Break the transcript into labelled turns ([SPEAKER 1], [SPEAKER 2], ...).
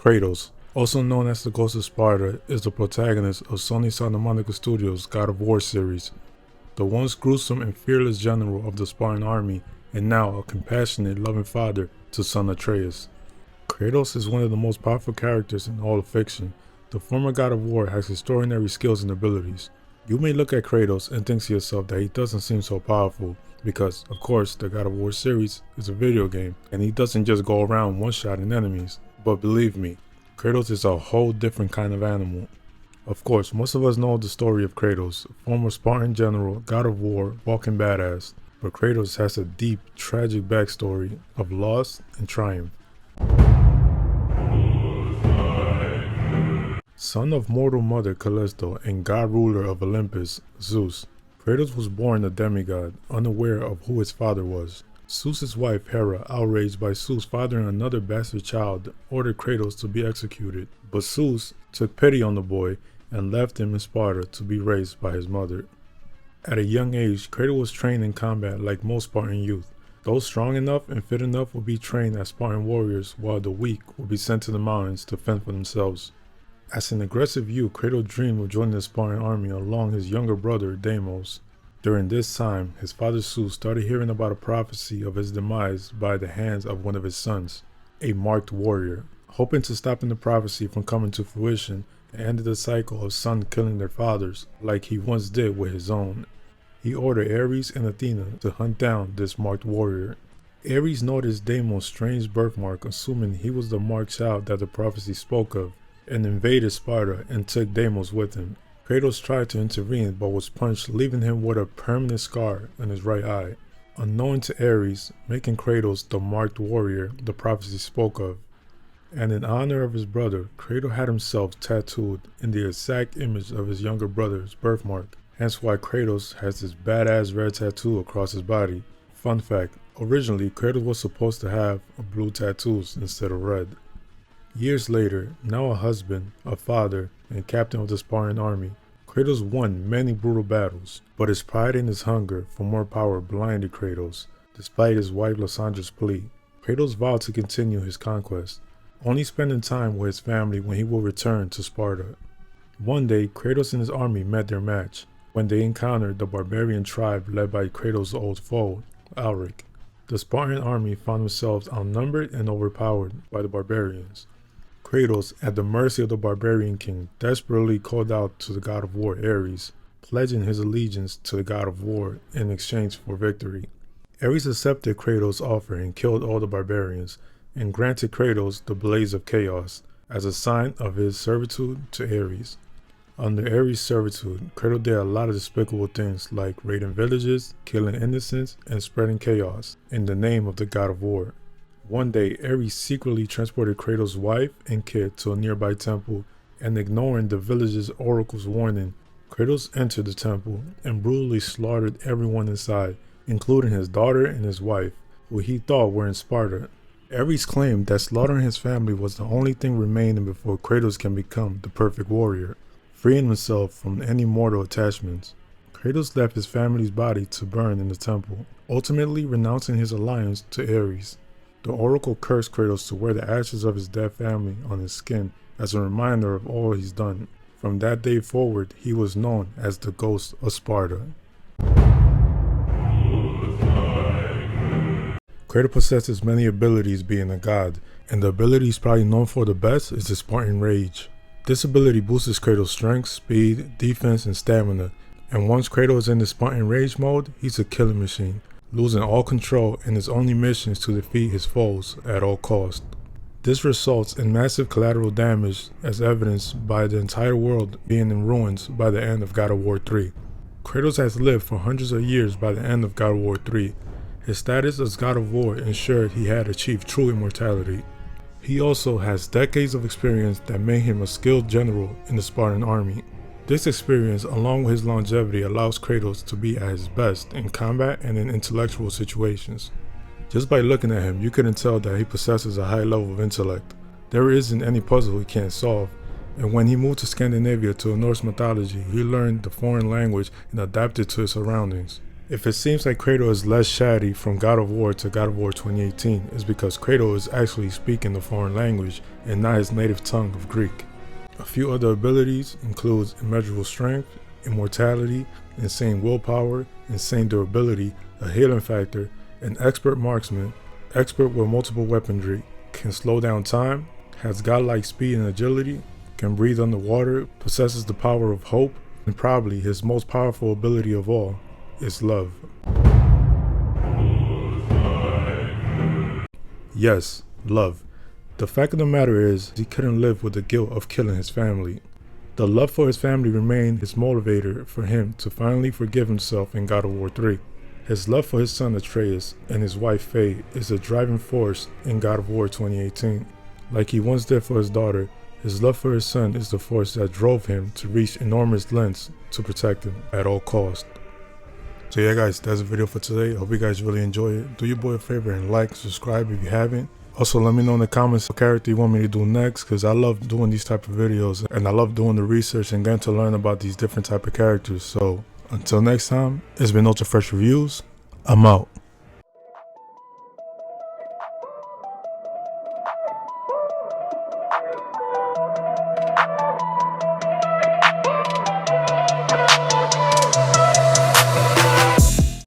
[SPEAKER 1] Kratos, also known as the Ghost of Sparta, is the protagonist of Sony Santa Monica Studios' God of War series, the once gruesome and fearless general of the Spartan army, and now a compassionate, loving father to son Atreus. Kratos is one of the most powerful characters in all of fiction. The former God of War has extraordinary skills and abilities. You may look at Kratos and think to yourself that he doesn't seem so powerful, because, of course, the God of War series is a video game, and he doesn't just go around one-shotting enemies. But believe me, Kratos is a whole different kind of animal. Of course, most of us know the story of Kratos, former Spartan general, God of War, walking badass. But Kratos has a deep, tragic backstory of loss and triumph. Son of mortal mother Callisto and god ruler of Olympus, Zeus, Kratos was born a demigod, unaware of who his father was. Zeus's wife Hera, outraged by Zeus fathering another bastard child, ordered Kratos to be executed, but Zeus took pity on the boy and left him in Sparta to be raised by his mother. At a young age, Kratos was trained in combat like most Spartan youth. Those strong enough and fit enough would be trained as Spartan warriors, while the weak would be sent to the mountains to fend for themselves. As an aggressive youth, Kratos dreamed of joining the Spartan army along his younger brother Deimos. During this time, his father Zeus started hearing about a prophecy of his demise by the hands of one of his sons, a marked warrior. Hoping to stop the prophecy from coming to fruition and end the cycle of sons killing their fathers, like he once did with his own, he ordered Ares and Athena to hunt down this marked warrior. Ares noticed Deimos' strange birthmark, assuming he was the marked child that the prophecy spoke of, and invaded Sparta and took Deimos with him. Kratos tried to intervene but was punched, leaving him with a permanent scar on his right eye, unknown to Ares, making Kratos the marked warrior the prophecy spoke of. And in honor of his brother, Kratos had himself tattooed in the exact image of his younger brother's birthmark, hence why Kratos has this badass red tattoo across his body. Fun fact, originally Kratos was supposed to have blue tattoos instead of red. Years later, now a husband, a father, and captain of the Spartan army, Kratos won many brutal battles, but his pride and his hunger for more power blinded Kratos, despite his wife Lysandra's plea. Kratos vowed to continue his conquest, only spending time with his family when he will return to Sparta. One day, Kratos and his army met their match, when they encountered the barbarian tribe led by Kratos' old foe, Alric. The Spartan army found themselves outnumbered and overpowered by the barbarians. Kratos, at the mercy of the barbarian king, desperately called out to the god of war Ares, pledging his allegiance to the god of war in exchange for victory. Ares accepted Kratos' offer and killed all the barbarians, and granted Kratos the Blaze of Chaos as a sign of his servitude to Ares. Under Ares' servitude, Kratos did a lot of despicable things like raiding villages, killing innocents, and spreading chaos in the name of the god of war. One day, Ares secretly transported Kratos' wife and kid to a nearby temple, and ignoring the village's oracle's warning, Kratos entered the temple and brutally slaughtered everyone inside, including his daughter and his wife, who he thought were in Sparta. Ares claimed that slaughtering his family was the only thing remaining before Kratos can become the perfect warrior, freeing himself from any mortal attachments. Kratos left his family's body to burn in the temple, ultimately renouncing his alliance to Ares. The oracle cursed Kratos to wear the ashes of his dead family on his skin as a reminder of all he's done. From that day forward, he was known as the Ghost of Sparta. Kratos possesses many abilities being a god, and the ability he's probably known for the best is the Spartan Rage. This ability boosts Kratos' strength, speed, defense, and stamina, and once Kratos is in the Spartan Rage mode, he's a killing machine, losing all control, and his only mission is to defeat his foes at all costs. This results in massive collateral damage, as evidenced by the entire world being in ruins by the end of God of War 3. Kratos has lived for hundreds of years by the end of God of War 3. His status as God of War ensured he had achieved true immortality. He also has decades of experience that made him a skilled general in the Spartan army. This experience, along with his longevity, allows Kratos to be at his best in combat and in intellectual situations. Just by looking at him, you couldn't tell that he possesses a high level of intellect. There isn't any puzzle he can't solve, and when he moved to Scandinavia to Norse mythology, he learned the foreign language and adapted to his surroundings. If it seems like Kratos is less chatty from God of War to God of War 2018, it's because Kratos is actually speaking the foreign language and not his native tongue of Greek. A few other abilities include immeasurable strength, immortality, insane willpower, insane durability, a healing factor, an expert marksman, expert with multiple weaponry, can slow down time, has godlike speed and agility, can breathe underwater, possesses the power of hope, and probably his most powerful ability of all is love. Yes, love. The fact of the matter is, he couldn't live with the guilt of killing his family. The love for his family remained his motivator for him to finally forgive himself in God of War 3. His love for his son Atreus and his wife Faye is the driving force in God of War 2018. Like he once did for his daughter, his love for his son is the force that drove him to reach enormous lengths to protect him at all costs. So yeah guys, that's the video for today. I hope you guys really enjoy it. Do your boy a favor and like, subscribe if you haven't. Also, let me know in the comments what character you want me to do next, because I love doing these type of videos and I love doing the research and getting to learn about these different type of characters. So until next time, it's been Ultra Fresh Reviews. I'm out.